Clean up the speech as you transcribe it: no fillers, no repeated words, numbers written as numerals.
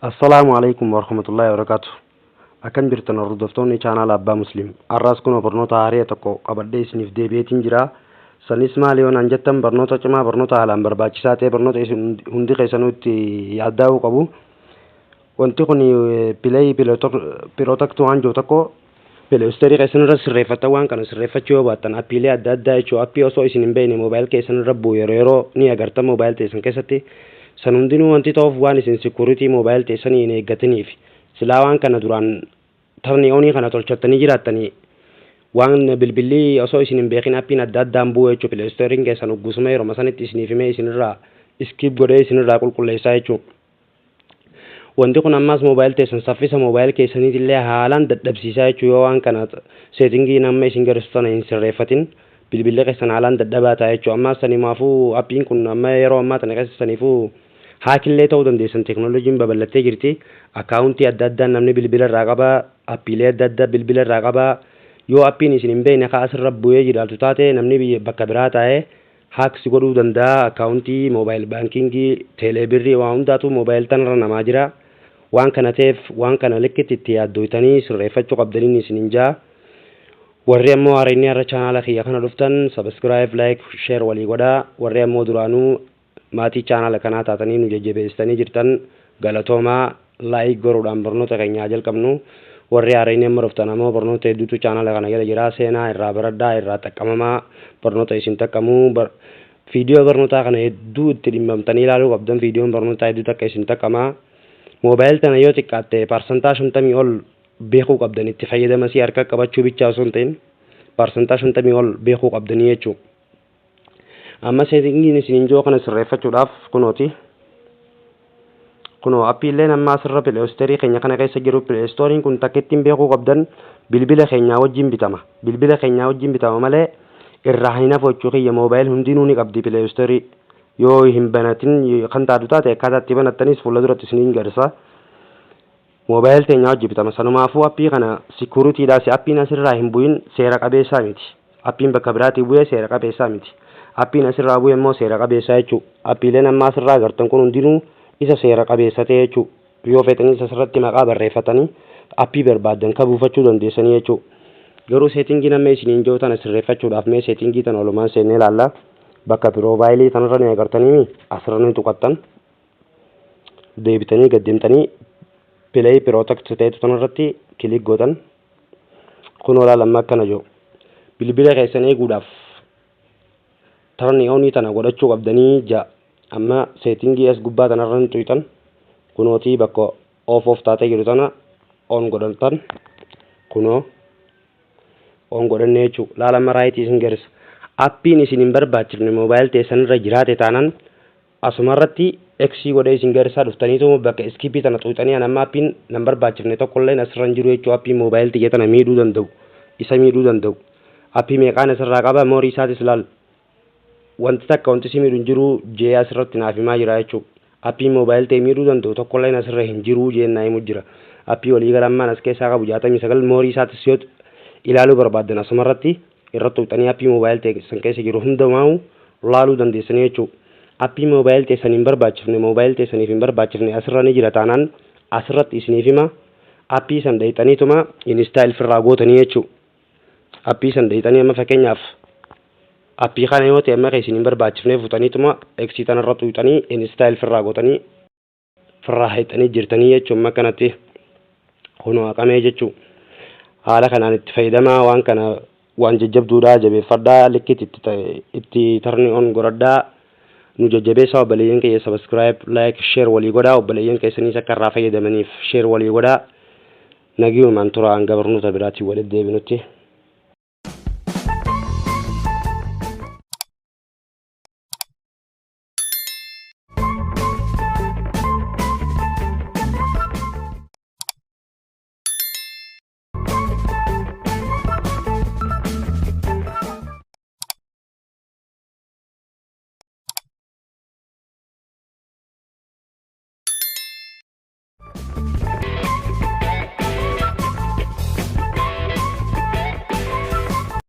Assalamu alaikum warahmatullahi wabarakatuh. Akan jirtan hordoftoonni channel Abbaa Muslim. Arraas kun barnoota haaraa tokko qabadhee isiniif deebi'eetiin jira. Sanis maali yoon jettan barnoota cimaa barnoota haalaan barbaachisaa ta'e barnoota isin hundi keessanitti yaaddaa'uu qabu. Wanti kun pileey pirootaktu waan jiru tokko pileestorii keessanirra sirreeffatan waan kana sirreeffachuu yoo baattan appiilee adda addaa jechuudha. Appii osoo isin hin beekne moobaayil keessanirra bu'u yeroo ni agartan moobaayil keessan keessatti. San hundinuu wanti ta'uuf waan isin security mobile teessanii hin eeggataniif silaa waan kana duraan tarni onii kana tolchattanii jiraattanii waan bilbilli osoo isin hin beekin appiin adda addaan bu'u jechuudha. Play Store keessan uggusuma yeroo masanitti isiniif himee isinirraa skip godhee isinirraa qulqulleessaa jechuudha. Wanti kun ammas mobile teessan saffisa mobile keessaniitillee haalaan dadhabsiisaa jechuudha. Yoo waan kana settingii nama isin garsiisan hin sirreeffatin bilbilli keessan haalaan dadhabaa ta'a jechuudha. Ammas sanimaafuu appiin kun amma yeroo ammaa tana keessaniifuu haakillee ta'uu dandeessan teknooloojiin babal'attee jirti. Akkaawuntii adda addaa namni bilbila irraa qaba, appiilee adda addaa bilbila irraa qaba. Yoo appiin isin hin beekne akka asirra bu'ee jiraatu taate namni bakka biraa taa'ee haaks godhuu danda'a. Akkaawuntii moobaayil baankingii teeleebirrii waan hundaatu moobaayil tanarra namaa jira. Waan kana ta'eef waan kana likkitti itti yaaddoytanii sirreeffachuu qabdaniin isin hin jaa. Warri ammoo haareenii har'a chaanaala kiyya kana dhuftan subscribe, like, share walii godhaa. Warri ammoo duraanuu maatii chaanaala kanaa taatanii nu jajjabeessanii jirtan galatoomaa like godhuudhaan barnoota keenyaa jalqabnu. Warri haareenii amma dhuftan ammoo barnoota hedduutu chaanaala kana jala jira. Seenaa irraa baradhaa, irraa xaqqamamaa, barnoota isin xaqqamuu. Viidiyoo barnootaa kana hedduu itti dhimmamtanii ilaaluu qabdan. Viidiyoon barnootaa hedduu takka isin xaqqamaa. Moobaayil tana yoo xiqqaatte parsantaa 50 ol beekuu qabdan itti fayyadamasii harka qabachuu bichaa osoo hin ta'in parsantaa 50 ol beekuu qabdanii jechuudha. Amma settingiin isin ijoo kana sirreeffachuudhaaf kunoo appiileen amma asirra pileestorii keenya kana keessa jiru. Pileestoriin kun takka ittiin beekuu qabdan bilbila keenyaa wajjin bitama. Bilbila keenyaa wajjin bitama malee irraa hin hafu jechuu kiyya. Moobaayil hundinuu ni qabdi pileestorii. Yoo hin banatin kan taatu taate akkaataa itti banattanis fuula duratti isiniin garsa. Moobaayil keenyaa wajjin bitama. Sanumaafuu appii kana securityidhaas appiin asirraa hin bu'in seera qabeessaa miti. Appiin bakka biraatii bu'ee seera qabeessaa miti. Appiin asirraa bu'e immoo seera qabeessaa jechuudha. Appiileen amma asirraa agartan kun hundinuu isa seera qabeessa ta'e jechuudha. Yoo fedhanis asirratti maqaa barreeffatanii appii barbaadan kan buufachuu dandeessanii jechuudha. Garuu settingii nama isiniin jiru tana sirreeffachuudhaaf mee settingii tana walumaan seennee ilaalla. Bakka piroofaayilii tanarra ni agartanii asirra ni tuqattan. Deebitanii gaddeemtanii pileey pirootakti ta'etu tanarratti kilik gootan. Kun olaalamma akkana jiru. Bilbila keessan eeguudhaaf tarni onii tana godhachuu qabdanii ja'a. Amma settingii as gubbaa tanarra ni tuqatan. Kunootii bakka of taatee jiru tana on godhatan. Kunoo on godhannee jechuudha. Laalamma raayitii isin garisa. Appiin isin hin barbaachifne moobaayil teessanirra jiraate taanaan asumarratti X godhee isin garsaa dhuftaniitu bakka iskippii tana tuqxanii amma appiin nan barbaachifne tokkolleen asirra hin jiru jechuudha. Appiin moobaayil xiyya tana miidhuu danda'u. Isa miidhuu danda'u. Appii meeqaan asirraa qaba moorii isaatis laal. Wanti takka wanti si miidhu hin jiru jee asirratti naaf himaa jira jechuudha. Appiin moobaayil ta'e miidhuu danda'u tokkolleen asirra hin jiru jeen naa himu jira. Appii walii galammaan as keessaa qabu 69 moorii isaatis yoo ilaaluu barbaadan asumarratti irratti tuqxanii appii moobaayil ta'e san keessa jiru hundumaa'u laaluu dandeessanii jechuudha. Appii moobaayil ta'e san hin barbaachifne moobaayil ta'e saniif hin barbaachifne asirra ni jira taanaan asirratti isiniif hima. Appii san dhayxaniituma install firraa gootanii jechuudha. Appii san dhayxanii amma fakkeenyaaf appii kana yoo ta'e amma isin hin barbaachifne futaniituma X tanarra tuqxanii install firraa gootanii firraa hayxanii jirtanii jechuudha. Amma kanatti kunoo haqamee jechuudha. Haala kanaan itti fayyadamaa waan kana waan jajjabduudha jabeeffadhaa likkitti itti tarni on godhadhaa. Nu jajjabeessaa obboleeyyan keenya subscribe, like, share walii godhaa. Obboleeyyan keessaniis akka irraa fayyadamaniif share walii godhaa. Nagiyumaan tura hanga barnoota biraatiin walitti deebinutti.